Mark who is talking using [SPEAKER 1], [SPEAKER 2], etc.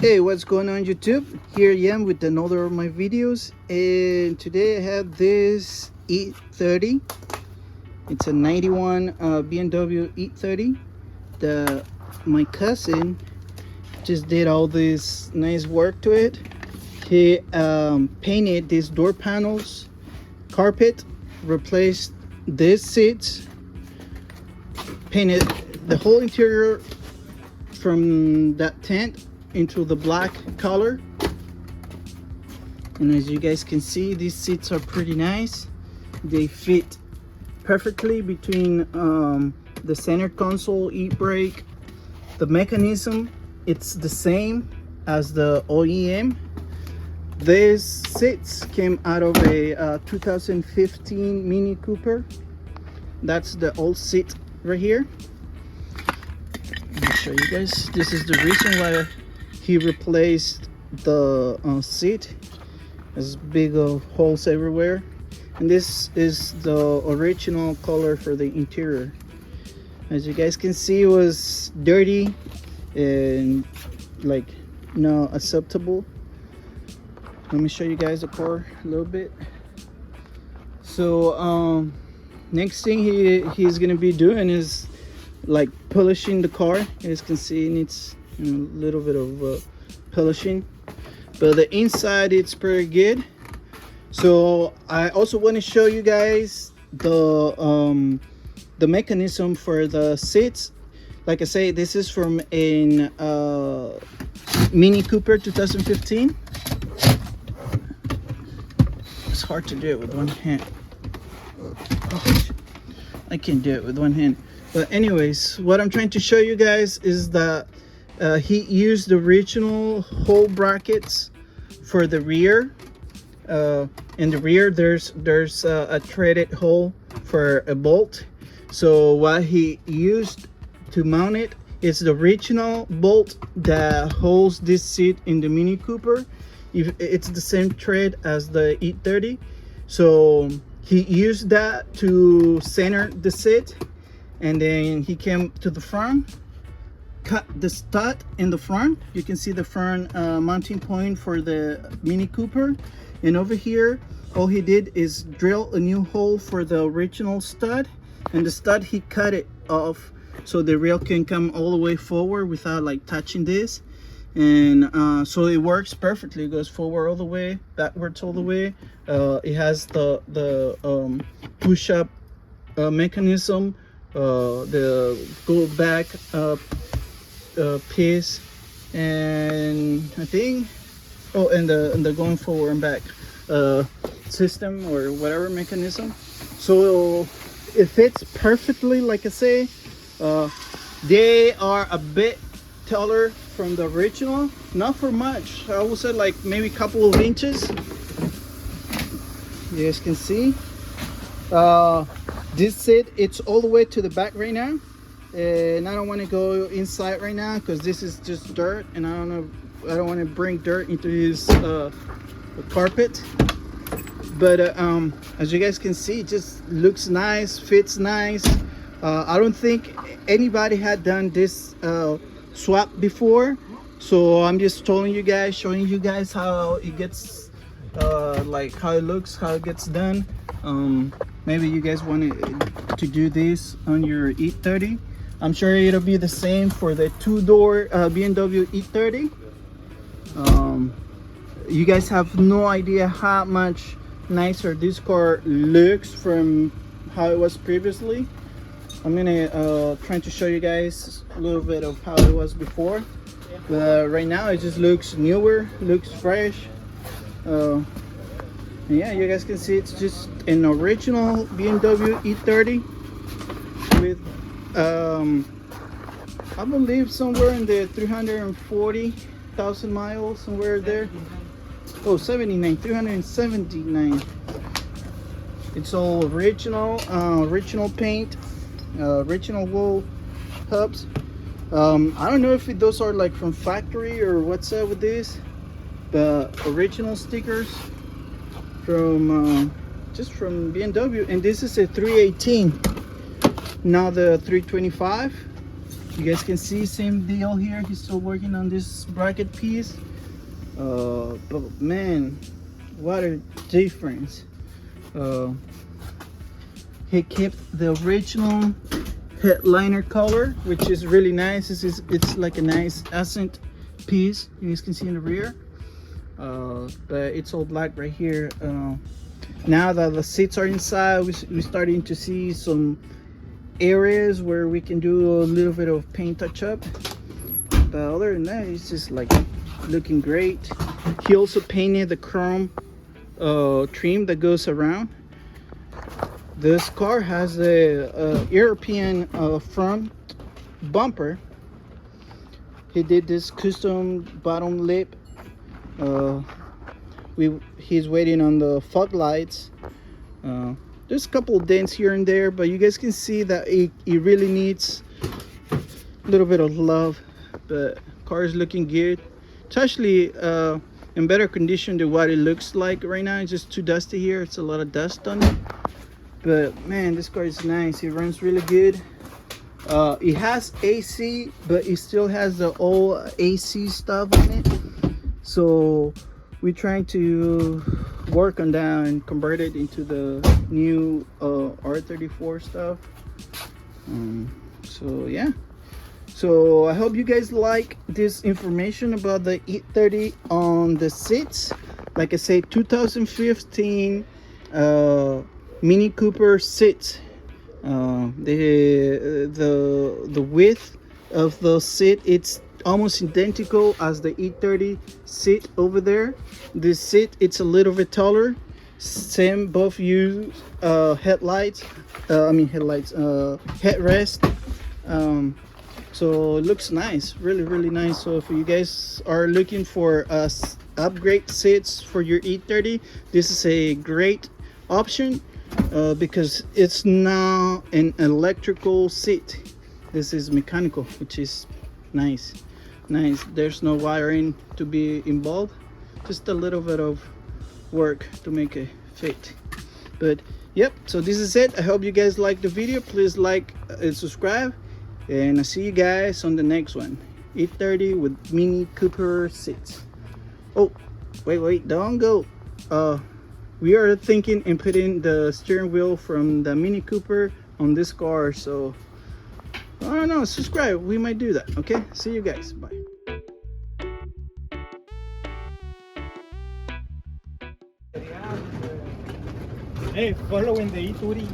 [SPEAKER 1] Hey, what's going on YouTube? Here I am with another of my videos, and today I have this e30. It's a 91 BMW e30. My cousin just did all this nice work to it. He painted these door panels, carpet, replaced these seats, painted the whole interior from that tent into the black color. And as you guys can see, these seats are pretty nice. They fit perfectly between the center console, e-brake. The mechanism, it's the same as the OEM. These seats came out of a 2015 Mini Cooper. That's the old seat right here. Let me show you guys. This is the reason why he replaced the seat. There's big holes everywhere, and this is the original color for the interior. As you guys can see, it was dirty and like not acceptable. Let me show you guys the car a little bit. So next thing he's gonna be doing is like polishing the car. As you can see, it needs a little bit of polishing, but the inside it's pretty good. So I also want to show you guys the mechanism for the seats. Like I say, this is from a Mini Cooper 2015. It's hard to do it with one hand. Oh, I can't do it with one hand. But anyways, what I'm trying to show you guys is that he used the original hole brackets for the rear. In the rear, there's a threaded hole for a bolt. So what he used to mount it is the original bolt that holds this seat in the Mini Cooper. It's the same thread as the e30. So he used that to center the seat, and then he came to the front, cut the stud in the front. You can see the front mounting point for the Mini Cooper, and over here all he did is drill a new hole for the original stud, and the stud he cut it off so the rail can come all the way forward without like touching this. And so it works perfectly. It goes forward all the way, backwards all the way. It has the push-up mechanism, the go back piece, and I think and the going forward and back system or whatever mechanism. So it fits perfectly. Like I say, they are a bit taller from the original, not for much. I would say like maybe a couple of inches. You guys can see this seat, it's all the way to the back right now, and I don't want to go inside right now because this is just dirt, and I don't want to bring dirt into his carpet. But as you guys can see, it just looks nice, fits nice. I don't think anybody had done this swap before, so I'm just showing you guys how it gets like how it looks, how it gets done. Maybe you guys want to do this on your e30. I'm sure it'll be the same for the two-door BMW e30. You guys have no idea how much nicer this car looks from how it was previously. I'm gonna try to show you guys a little bit of how it was before. Right now it just looks newer, looks fresh. Yeah, you guys can see it's just an original BMW e30 with I believe somewhere in the 340,000 miles, somewhere there. Oh, 379. It's all original, original paint, original wool hubs. I don't know if those are like from factory or what's up with this. The original stickers from just from BMW, and this is a 318, not the 325. You guys can see same deal here. He's still working on this bracket piece. But man, what a difference. He kept the original headliner color, which is really nice. It's like a nice accent piece. You guys can see in the rear. But it's all black right here. Now that the seats are inside, we're starting to see some areas where we can do a little bit of paint touch up. But other than that, it's just like looking great. He also painted the chrome trim that goes around. This car has a European front bumper. He did this custom bottom lip. He's waiting on the fog lights. There's a couple of dents here and there, but you guys can see that it really needs a little bit of love. But car is looking good. It's actually in better condition than what it looks like right now. It's just too dusty here. It's a lot of dust on it. But man, this car is nice. It runs really good. It has AC, but it still has the old AC stuff on it. So we're trying to work on that and convert it into the new R34 stuff. So yeah. So I hope you guys like this information about the e30 on the seats. Like I said, 2015 Mini Cooper seats. The width of the seat, it's almost identical as the e30 seat over there. This seat, it's a little bit taller. Same, both use headrest. So it looks nice, really nice. So if you guys are looking for upgrade seats for your e30, this is a great option. Because it's now an electrical seat. This is mechanical, which is nice. There's no wiring to be involved, just a little bit of work to make it fit. But yep, so this is it. I hope you guys like the video. Please like and subscribe, and I'll see you guys on the next one. e30 with Mini Cooper seats. Oh wait, don't go. We are thinking in putting the steering wheel from the Mini Cooper on this car, so I don't know, subscribe, we might do that. Okay, see you guys, bye.
[SPEAKER 2] Hey, following the e30.